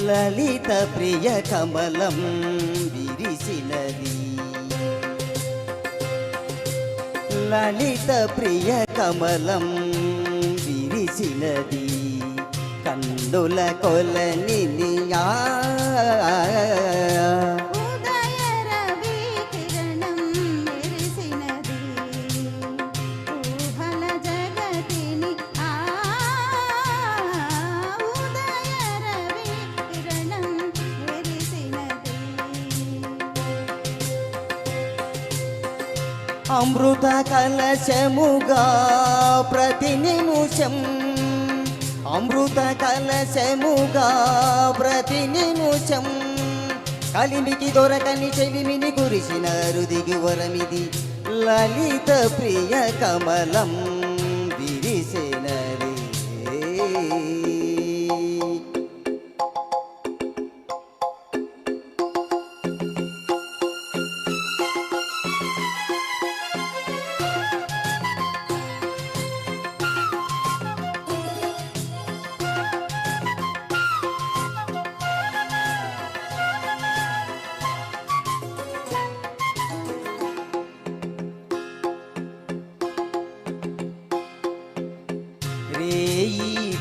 లలిత ప్రియ కమలం విరిసినది లలిత ప్రియ కమలం విరిసినది కందుల కొలనినియా అమృత కలశముగా ప్రతి నిమిషం అమృత కలశముగా ప్రతి నిమిషం కలిమికి దొరకని చెలిమిని కురిసిన రుదిగి వరమిది లలిత ప్రియ కమలం విరిసినది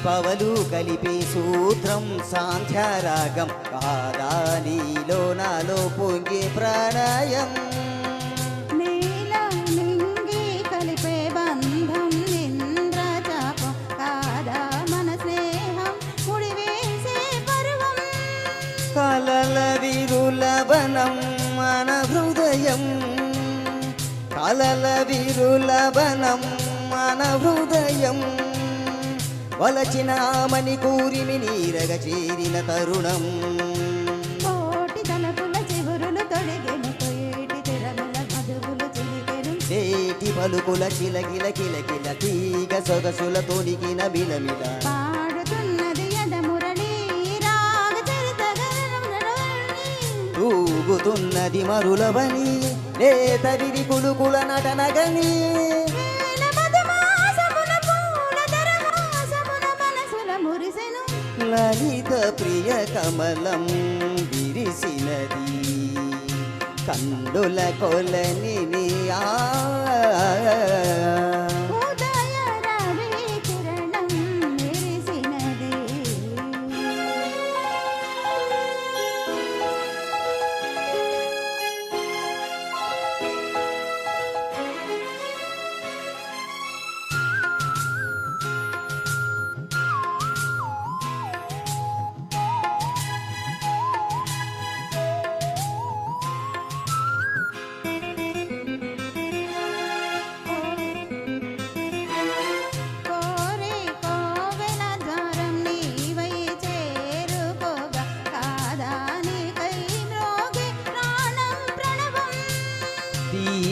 పవలు కలిపే సూత్రం సాంధ్యారాగం కాదా నీలో నాలో పొంగే ప్రణయం కలిపే బంధం ఇంద్రజాపం కాదా మన స్నేహం ముడివేసే పర్వం కలల విరులవనం మన హృదయం కలల విరులవనం మన హృదయం వలచిన మణి కూరిమి నీరగ చేరిన తరుణం కోటి తలపుల చివురులు తొడిగెను కోటి తెరముల మధువులు చిలికెను ఏటి పలుకుల చిలకిల కిలకిల తీగ సొగసుల తొడిగిన మిలమిల పాడుతున్నది యదమురళి రాగ చరిత ఊగుతున్నది మరులవని లేత విరి కులుకుల నటనగని లలిత ప్రియ కమలం విరిసినది కందుల కొలనినియా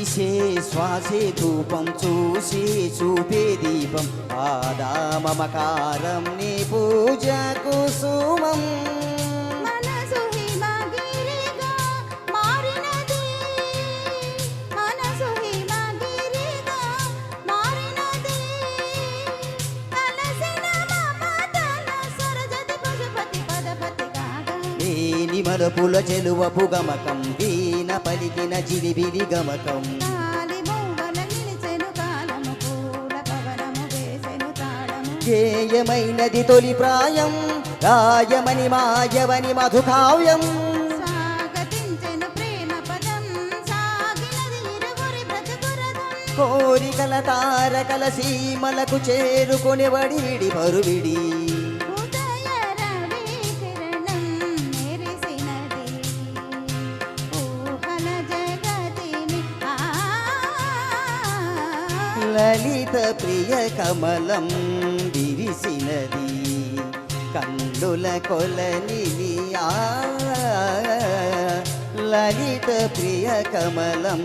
తీసే శ్వాసే ధూపం చూసి చూపే దీపం ఆదా మమకారం నీ పూజ కుసుమం మనసు హిమగిరిగా మారినది మనసు హిమగిరిగా మారినది కలసిన మమతల సరజతి పశుపతి పదపతి కాగా లేని మరపుల చెలువపు గమకం వీణ పలికిన జిలిబిలి గమకం గేయమైనది తొలి ప్రాయం గాయమని మాయవని మధుకావ్యం స్వాగతించెను ప్రేమ పదం సాగినది ఇరువురి బ్రతుకురథం కోరికల తారకల సీమలకు చేరుకొని వడివిడి పరువిడి ఉదయ రవి కిరణం మెరిసినది ఊహల జగతిని లలిత ప్రియ కమలం విరిసినది కందుల కొలనినియా లలిత ప్రియ కమలం